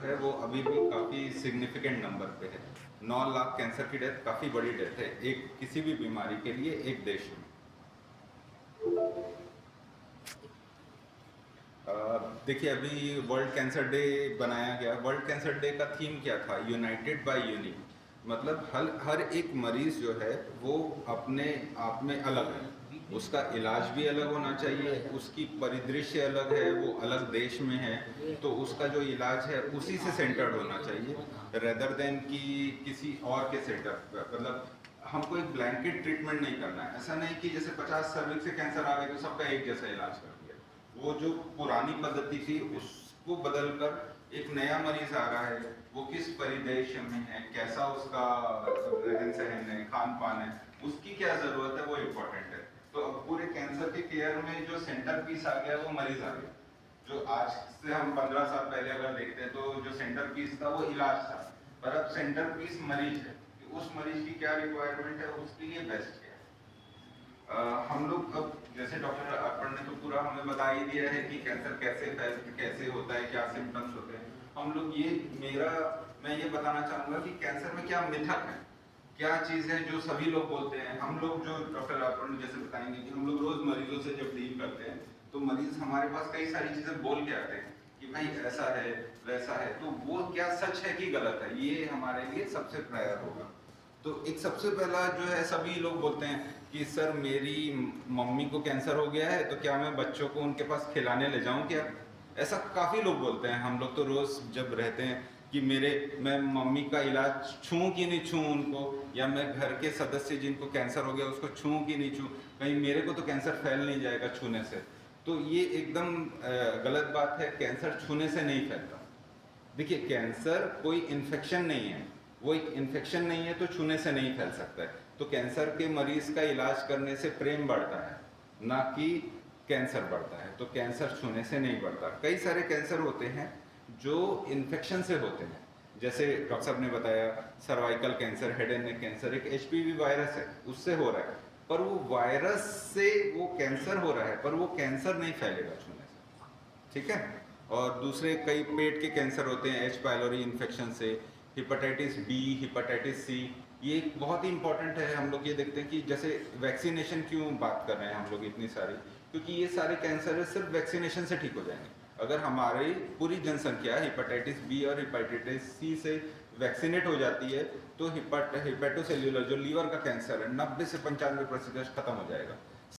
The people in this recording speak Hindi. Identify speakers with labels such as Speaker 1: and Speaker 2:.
Speaker 1: है वो अभी भी काफ़ी सिग्निफिकेंट नंबर पे है। 9 लाख कैंसर की डेथ काफ़ी बड़ी डेथ है एक किसी भी बीमारी के लिए एक देश में। देखिए अभी वर्ल्ड कैंसर डे बनाया गया। वर्ल्ड कैंसर डे का थीम क्या था? United by unique. मतलब हर एक मरीज जो है वो अपने आप में अलग है, उसका इलाज भी अलग होना चाहिए, उसकी परिदृश्य अलग है, वो अलग देश में है, तो उसका जो इलाज है उसी से सेंटर्ड होना चाहिए रेदर देन कि किसी और के सेटअप पर। मतलब हमको एक ब्लैंकेट ट्रीटमेंट नहीं करना है। ऐसा नहीं कि जैसे 50 सर्विक्स से कैंसर आ गए तो सबका एक जैसा इलाज कर दिया। वो जो पुरानी पद्धति थी उसको बदलकर एक नया मरीज आ रहा है, वो किस परिदृश्य में है, कैसा उसका रहन सहन है, खान पान है, उसकी क्या जरूरत है, वो इम्पोर्टेंट है। तो अब पूरे कैंसर के केयर में जो सेंटर पीस आ गया वो मरीज आ गया। जो आज से हम 15 साल पहले अगर देखते हैं तो जो सेंटर पीस था वो इलाज था, पर अब सेंटर पीस मरीज है कि उस मरीज की क्या रिक्वायरमेंट है, उसके लिए बेस्ट क्या है। हम लोग अब जैसे डॉक्टर अर्पण ने तो पूरा हमें बता ही दिया है कि कैंसर कैसे होता है, क्या सिम्टम्स होते हैं। हम लोग मैं ये बताना चाहूंगा कि कैंसर में क्या मिथक है, क्या चीज है जो सभी लोग बोलते हैं। हम लोग जो डॉक्टर अर्पण जैसे बताएंगे कि हम लोग रोज मरीजों से जब डील करते हैं तो मरीज हमारे पास कई सारी चीजें बोल के आते हैं कि भाई ऐसा है वैसा है, तो वो क्या सच है कि गलत है, ये हमारे लिए सबसे प्रायर होगा। तो एक सबसे पहला जो है, सभी लोग बोलते हैं कि सर मेरी मम्मी को कैंसर हो गया है तो क्या मैं बच्चों को उनके पास खिलाने ले जाऊं क्या? ऐसा काफ़ी लोग बोलते हैं। हम लोग तो रोज़ जब रहते हैं कि मैं मम्मी का इलाज छूं कि नहीं छूं उनको, या मैं घर के सदस्य जिनको कैंसर हो गया उसको छूं कि नहीं छूं, कहीं मेरे को तो कैंसर फैल नहीं जाएगा छूने से। तो ये एकदम गलत बात है। कैंसर छूने से नहीं फैलता। देखिए कैंसर कोई इन्फेक्शन नहीं है, वो एक इन्फेक्शन नहीं है तो छूने से नहीं फैल सकता है। तो कैंसर के मरीज का इलाज करने से प्रेम बढ़ता है, ना कि कैंसर बढ़ता है। तो कैंसर छूने से नहीं बढ़ता। कई सारे कैंसर होते हैं जो इन्फेक्शन से होते हैं, जैसे डॉक्टर साहब ने बताया cervical cancer, head and neck cancer एक एचपीवी वायरस है उससे हो रहा है, पर वो वायरस से वो कैंसर हो रहा है, पर वो कैंसर नहीं फैलेगा छूने से। ठीक है। और दूसरे कई पेट के कैंसर होते हैं एच पायलोरी इन्फेक्शन से, हिपेटाइटिस बी, हिपेटाइटिस सी। ये बहुत ही इंपॉर्टेंट है। हम लोग ये देखते हैं कि जैसे वैक्सीनेशन क्यों बात कर रहे हैं हम लोग इतनी सारी, क्योंकि ये सारे कैंसर सिर्फ वैक्सीनेशन से ठीक हो जाएंगे। अगर हमारी पूरी जनसंख्या हिपेटाइटिस बी और हिपेटाइटिस सी से वैक्सीनेट हो जाती है तो हिपेटोसेल्यूलर जो लीवर का कैंसर है 90 से 95% खत्म हो जाएगा।